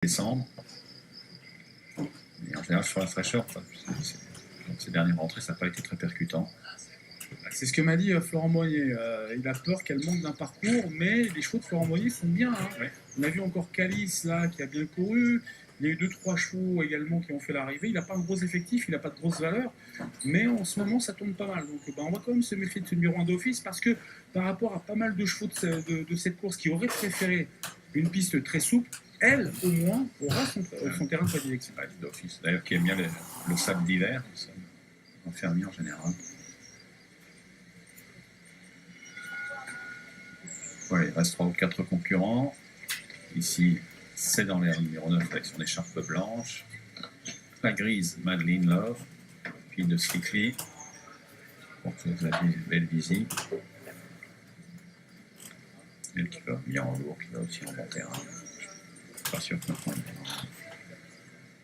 Décembre. Et en général, sur la fraîcheur, ces dernières rentrées, ça n'a pas été très percutant. C'est ce que m'a dit Florent Moyer. Il a peur qu'elle manque d'un parcours, mais les chevaux de Florent Moyer sont bien. Hein. Ouais. On a vu encore Calice là qui a bien couru. Il y a eu 2-3 chevaux également qui ont fait l'arrivée. Il n'a pas un gros effectif, il n'a pas de grosse valeur, mais en ce moment ça tourne pas mal. Donc on va quand même se méfier de ce numéro 1 d'office parce que par rapport à pas mal de chevaux de cette course qui auraient préféré une piste très souple, elle au moins aura son terrain de prédilection. D'office, d'ailleurs qui aime bien le sable d'hiver, en fermier en général. Voilà, il reste 3 ou 4 concurrents. Ici, c'est dans l'air numéro 9 avec son écharpe blanche. La grise, Madeline Love, fille de Strictly. Pour que vous avez une belle visite. Elle qui va bien en lourd, qui va aussi en bon terrain. Je suis pas sûr que maintenant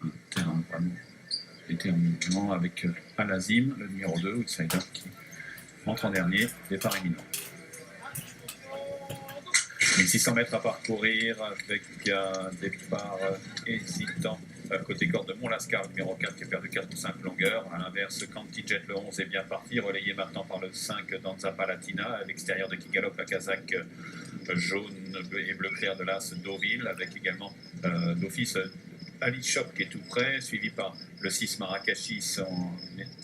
il y a un terrain vraiment déterminant avec Alazim, le numéro 2, outsider qui entre en dernier, départ imminent. 1600 mètres à parcourir avec un départ hésitant côté corde de Mont-Lascar, le numéro 4 qui a perdu 4 ou 5 longueurs. À l'inverse, Cantijet le 11 est bien parti, relayé maintenant par le 5 Danza Palatina. À l'extérieur de qui galope la casaque jaune et bleu clair de l'As Deauville, avec également d'office Ali Shop qui est tout près, suivi par le 6 Marrakechis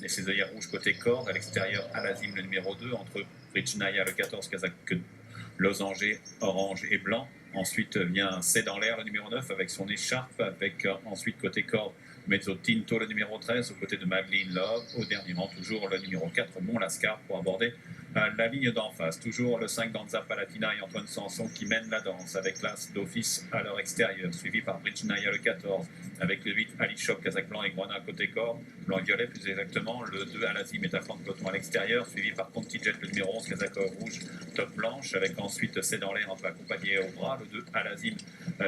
et ses œillères rouges côté corde. À l'extérieur, Alazim le numéro 2, entre Richnaya le 14 Kazakh losanger, orange et blanc. Ensuite vient C'est dans l'air le numéro 9 avec son écharpe, avec ensuite côté corde Mezzo Tinto le numéro 13 aux côtés de Madeline Love. Au dernier rang toujours le numéro 4 Mont-Lascar pour aborder la ligne d'en face. Toujours le 5 Danza Palatina et Antoine Sanson qui mène la danse avec l'As d'office à leur extérieur, suivi par Bridgenaya le 14 avec le 8 Ali Shop Kazakh blanc et Grenat côté corde, blanc et violet plus exactement. Le 2 Alazim est à flanc de peloton à l'extérieur, suivi par Contijet le numéro 11 Kazakh rouge top blanche avec ensuite C'est dans l'air entre accompagné au bras. Le 2 Alazim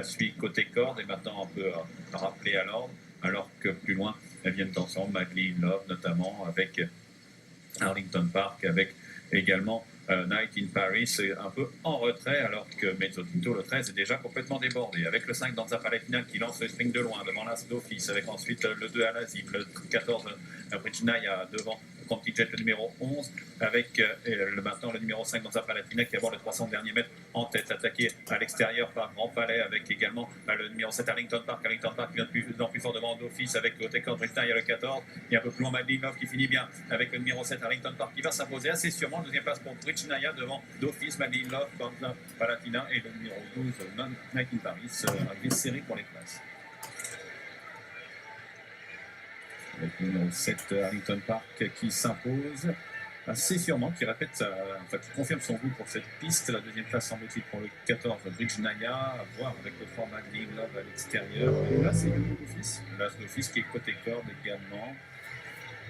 suit côté corde et maintenant on peut rappeler à l'ordre, alors que plus loin elles viennent ensemble, Madeline Love notamment avec Arlington Park, avec également Night in Paris un peu en retrait, alors que Mezzo Tinto le 13 est déjà complètement débordé, avec le 5 Danza Palatina qui lance le sprint de loin devant l'As d'office, avec ensuite le 2 Alazim, le 14 Bridgenaya devant Contijet le numéro 11, avec maintenant le numéro 5 Danza Palatina qui aborde les 300 derniers mètres en tête, attaqué à l'extérieur par Grand Palais, avec également le numéro 7 Arlington Park qui vient de plus fort devant d'office, avec le Côté Bridgenaya le 14, et un peu plus loin Madeline Love qui finit bien avec le numéro 7 Arlington Park qui va s'imposer assez sûrement. Deuxième place pour Bridgenaya devant d'office Madeline Love, Danza Palatina et le numéro 12 Night in Paris, avec serré pour les places. Avec le numéro 7 Arlington Park qui s'impose assez sûrement, qui répète, qui confirme son goût pour cette piste. La deuxième place semble-t-il pour le 14 Bridgenaya, à voir avec le format Madeline Love à l'extérieur. Et là c'est également d'office. L'As d'office qui est côté corde également.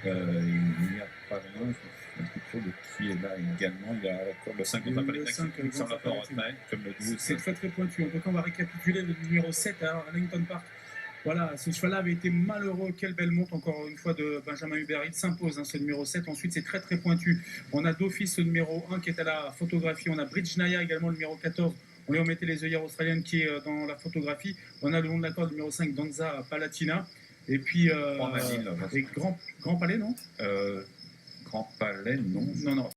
Il n'y a pas loin, je me trop de qui est là également. Il y a le 5 Danza Palatina qui semble un peu en retrait, comme le 12. C'est très très pointu. Donc on va récapituler le numéro 7 à Arlington Park. Voilà, ce cheval-là avait été malheureux. Quelle belle monte, encore une fois, de Benjamin Hubert. Il s'impose, ce numéro 7. Ensuite, c'est très, très pointu. On a d'office le numéro 1 qui est à la photographie. On a Bridgenaya également, le numéro 14. On lui remettait les œillères australiennes qui est dans la photographie. On a le long de la corde, le numéro 5, Danza Palatina. Et puis, Grand Palais, Grand Palais, non Grand Palais, non. Non, non.